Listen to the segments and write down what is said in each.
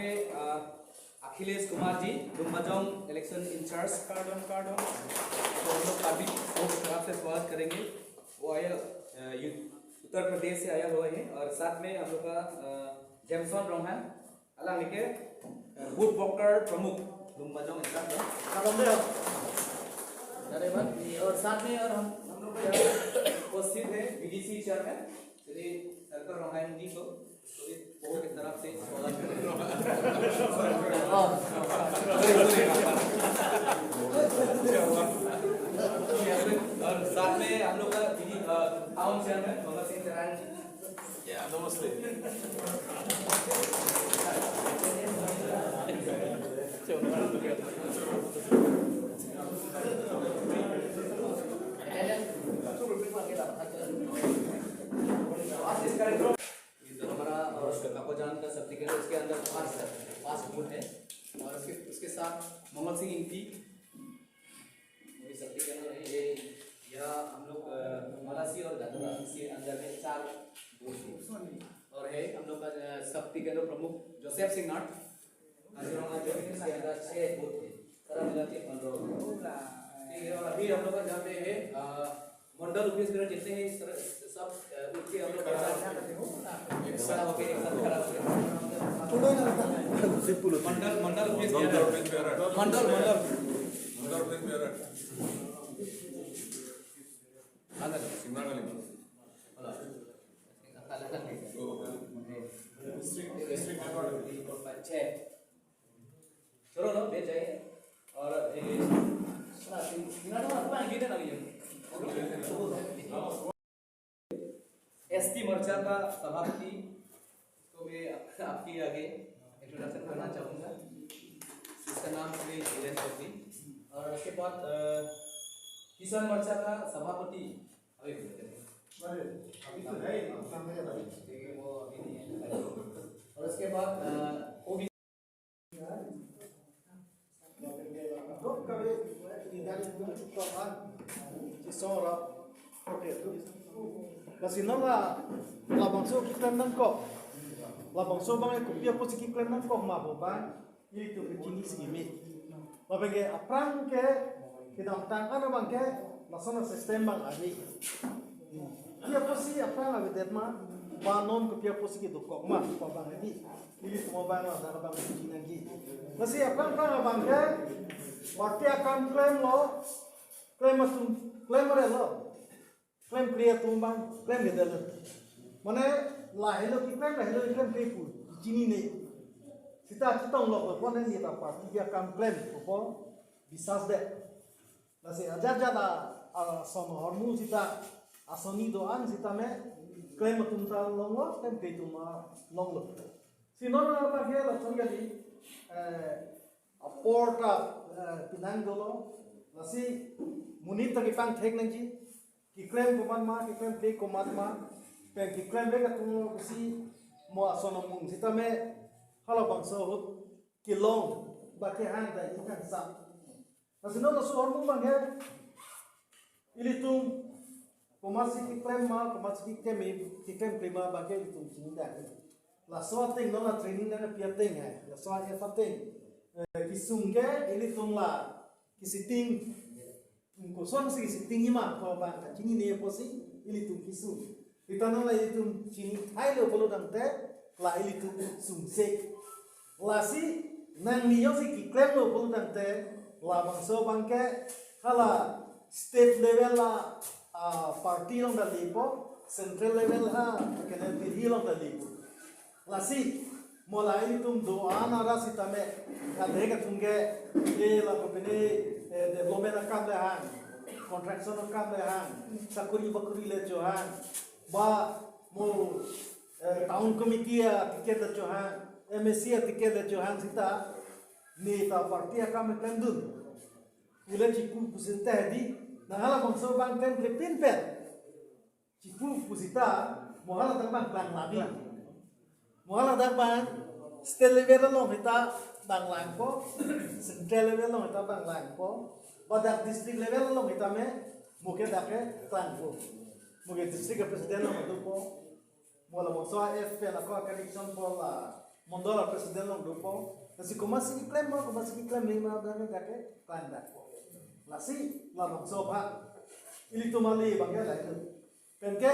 में Akhilesh Kumar ji दुम्बाजोंग election in charge कार्डन तो हम लोग काफी तरफ से स्वागत करेंगे। वो आया उत्तर प्रदेश से आया हुआ है और साथ में हम लोग का जेमसन रोहन अलग के बूथ वॉकर प्रमुख दुम्बाजोंग इंचार्ज और साथ में और हम लोग उपस्थित है बीडीसी चेयरमैन श्री सरकार रोहन जी को की तरफ से और साथ में हम लोग का टाउन चेयरमैन भगत सिंह चरान जी। नमस्ते। काकोजान का शक्ति केंद्र उसके अंदर पांच बूथ है और उसके साथ मोहम्मद सिंह इनकी शक्ति केंद्र है। ये यह हम लोग मलासी और गदरा इसके अंदर में 4 बूथ है और है हम लोग का शक्ति केंद्र प्रमुख जोसेफ सिंह नाट इसके अंदर 6 बूथ है तरह मिला के 15 और अभी हम लोग का जहाँ पे है मंडल ऑफिस में जितने हैं सब उनके हम लोग एक साथ हो गए एक साथ खड़ा हो गए मंडल ऑफिस मंडल चलो ना ले जाइए और एसटी मोर्चा का सभापति तो मैं आपके आगे इंट्रोडक्शन करना चाहूँगा। इसका नाम श्री वीरेंद्र चौधरी और उसके बाद किसान मोर्चा का सभापति और उसके बाद OBC kasi nora labang so kiklan nan ko labang so bang ko pia po si kiklan nan ko ma bo ba ili to kini sigimi labage aprang ke kita tangkan bang ke lasona system bang ari pia po si aprang ave detma ba non ko pia po si do ko ma ko bang ni ili to ba na da bang kini ngi kasi aprang bang ke party akan claim lo claim lo claim clear tumbang claim gedal mane lahelo ki claim clear pu chini ne sita chitong lo ko ne ni ta party dia kam claim ko bisas de la se aja da som hormu sita asoni do an sita me claim tumta long lo claim ke tuma long lo sinon apa ke la chong gali porta pinang do lo la si munita ki pang thek nang ji ki claim kuman ma ki claim play kuman ma pe ki claim le ka tu si mo asono mung sita me hala bang so hut ki long ba ke han da ikan sa asino no so hormu bang he ili tum kumasi ki claim ma kumasi ki claim play ma ba ke tum sini da la so ting no la training na pia ting hai la so ye fa ting ki sungge ili tum la ki siting ko son si siting ima ko ba ka chini ne posi ili tum kisu itana la ili tum chini thai lo bolo dang te la ili tum sung se la si nang ni yo si ki claim lo bolo dang te la bang so bang ke hala state level la party long da lipo central level ha ke ne di long da lipo la si mola ili tum do ana ra si tame ka de ka tum ge e la ko bene development kam le han contraction kam le han sakuri bakuri le jo han ba mo town committee ticket le jo han MSC ticket le jo han sita ni ta party kam kan dun ule chiku pusita di nahala bangso bang kan le pin pen chiku pusita mohala tak bang bang lagi mohala tak bang state level lo hita bang lang po central level lo hita bang lang po badak district level lo hita me muke dake klang po muke district president lo hita po mola mo so FP la ko connection po la Mondola presiden long dopo. Nasi kumasi klaim mo kumasi klaim lima dan kake klaim dah. Lasi lamang soba. Ili tu mali bangga lah itu. Penke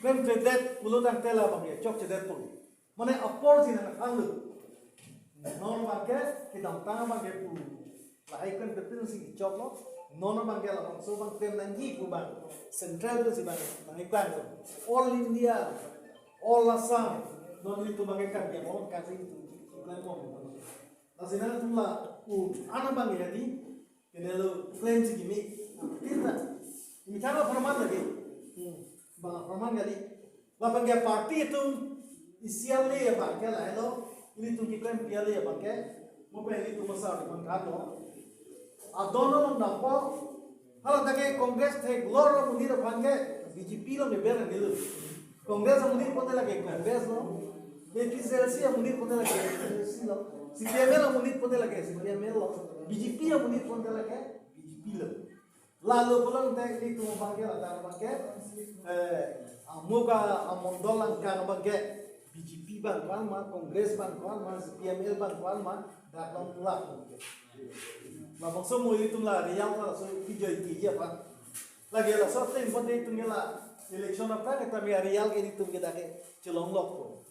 klaim cedet puluh tang tela bangga cok cedet puluh. Mana apor sih nak anglu. Non bangga kita tang bangga puluh. Lahai klaim betul sih cok lo. Non bangga lamang soba klaim nanti bang. Central tu sih bang. Lahai klaim all India, all Assam. Non itu bangga kan dia mau kasih itu klaim mau. Nasi nana tu lah, anak bangga jadi, kena lo klaim sih gini, tidak, ini cara perman lagi, bang perman jadi, lapang dia parti itu isial le ya bangga lah, hello, ini tu klaim dia le ya bangga, mau pergi tu masa di bangga lo, adono lo nampak, kalau tak kongres teh glor lo munir bangga, BJP lo beberan dulu, kongres lo munir pun lagi kongres lo. BPCLC yang munir pun lagi, CPML yang munir pun lagi, CPML lo, BJP yang munir pun lagi, BJP lo. Lalu pulang teknik tu bangke lah, bangke, amuka amondol langkah bangke, BJP bangkuan mah, Kongres bangkuan mah, CPML bangkuan mah, datang pulang. Mabang semua itu lah, riang lah, so video itu apa? Lagi lah, so tem pun itu lah, election apa? Kita biar riang ini tu kita ke celong lok.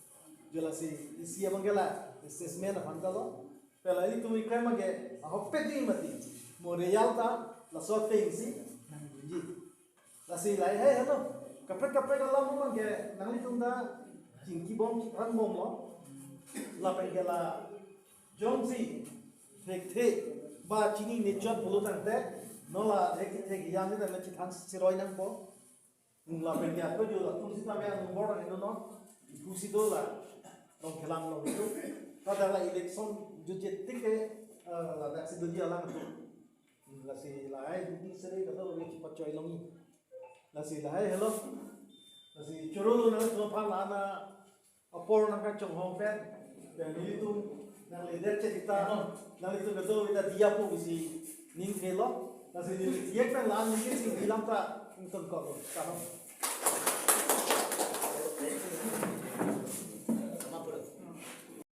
Jelas isi apa gela assessment apa lo pela itu ikut mage hoppe di mati mo real ta la sorte isi nangi lasi lai hai hello kapre kalau mo mage nangi tunda jingki bom ran bom lo la pengela jongsi thek ba chini ne chot bulu tante no la thek yang ni ta chi than siroi nang po la pengela ko jo la tulsi ta me an bor no no kusi do la long kelang long itu pada la election jujit tike la dak si dunia lang tu la si lai di sere kata lo ci pacoy long la si lai hello la si churulu na to pa la na apor na ka chong hong pen dan itu nang leader cerita nang itu kata kita dia pun isi ning kelo la si dia kan la ni si bilang ta untuk kau tahu